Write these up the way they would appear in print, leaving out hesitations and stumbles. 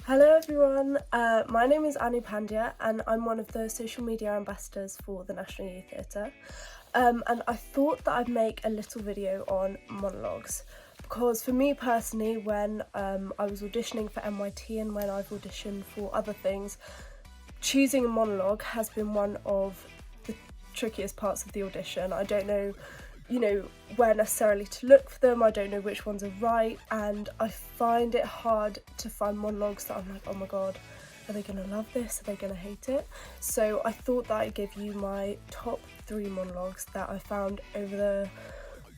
Hello everyone, my name is Anu Pandya and I'm one of the social media ambassadors for the National Youth Theatre, and I thought that I'd make a little video on monologues because for me personally, when I was auditioning for NYT and when I've auditioned for other things, choosing a monologue has been one of the trickiest parts of the audition. I don't know where necessarily to look for them. I don't know which ones are right, and I find it hard to find monologues that I'm like, oh my god, are they gonna love this? Are they gonna hate it? So I thought that I'd give you my top 3 monologues that I found over the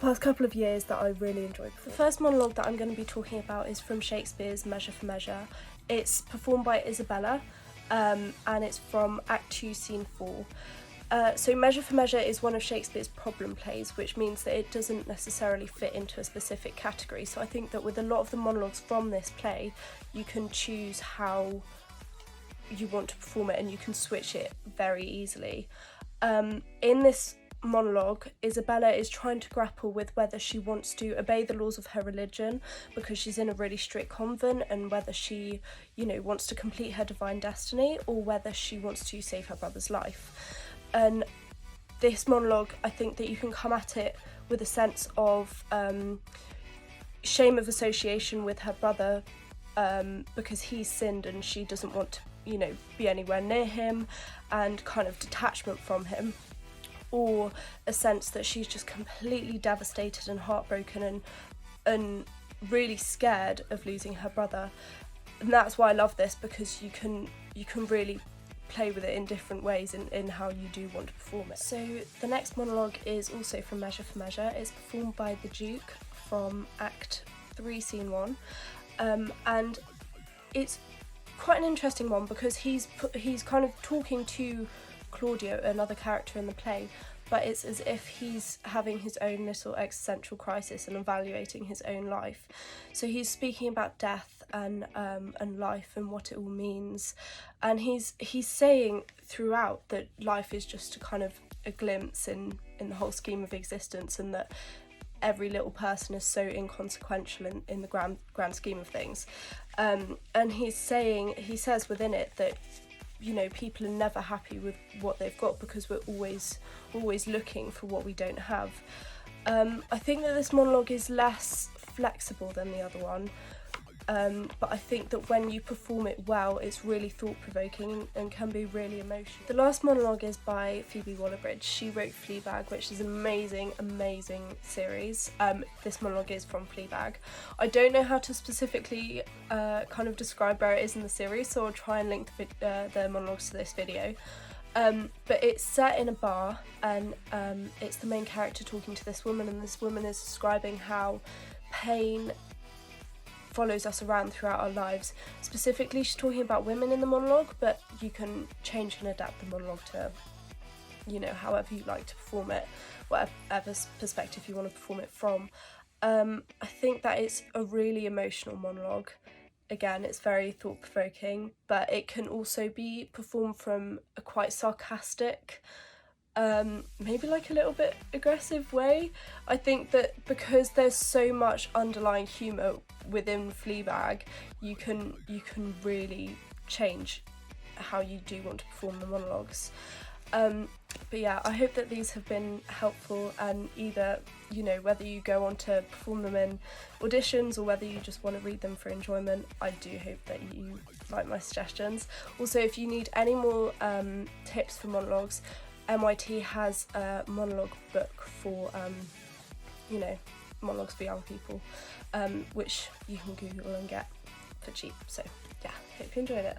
past couple of years that I really enjoyed. The first monologue that I'm going to be talking about is from Shakespeare's Measure for Measure. It's performed by Isabella, and it's from Act 2, Scene 4. So Measure for Measure is one of Shakespeare's problem plays, which means that it doesn't necessarily fit into a specific category. So I think that with a lot of the monologues from this play, you can choose how you want to perform it and you can switch it very easily. In this monologue, Isabella is trying to grapple with whether she wants to obey the laws of her religion because she's in a really strict convent, and whether she, wants to complete her divine destiny, or whether she wants to save her brother's life. And this monologue, I think that you can come at it with a sense of shame of association with her brother, because he's sinned and she doesn't want to, be anywhere near him, and kind of detachment from him, or a sense that she's just completely devastated and heartbroken and really scared of losing her brother. And that's why I love this, because you can really play with it in different ways in how you do want to perform it. So the next monologue is also from Measure for Measure. It's performed by the Duke from Act 3, Scene 1, and it's quite an interesting one because he's kind of talking to Claudio, another character in the play, but it's as if he's having his own little existential crisis and evaluating his own life. So he's speaking about death and life and what it all means, and he's saying throughout that life is just a kind of a glimpse in the whole scheme of existence, and that every little person is so inconsequential in the grand scheme of things. And he says within it that people are never happy with what they've got because we're always looking for what we don't have. I think that this monologue is less flexible than the other one, but I think that when you perform it well, it's really thought-provoking and can be really emotional. The last monologue is by Phoebe Waller-Bridge. She wrote Fleabag, which is an amazing series. This monologue is from Fleabag. I don't know how to specifically kind of describe where it is in the series, so I'll try and link the monologues to this video. But it's set in a bar, and it's the main character talking to this woman, and this woman is describing how pain follows us around throughout our lives. Specifically, she's talking about women in the monologue, but you can change and adapt the monologue to, however you like to perform it, whatever perspective you want to perform it from. I think that it's a really emotional monologue. Again, it's very thought-provoking, but it can also be performed from a quite sarcastic, maybe like a little bit aggressive way. I think that because there's so much underlying humour within Fleabag, you can really change how you do want to perform the monologues. But yeah, I hope that these have been helpful, and either, whether you go on to perform them in auditions or whether you just want to read them for enjoyment, I do hope that you like my suggestions. Also, if you need any more tips for monologues, NYT has a monologue book for, monologues for young people, which you can Google and get for cheap. So yeah, hope you enjoyed it.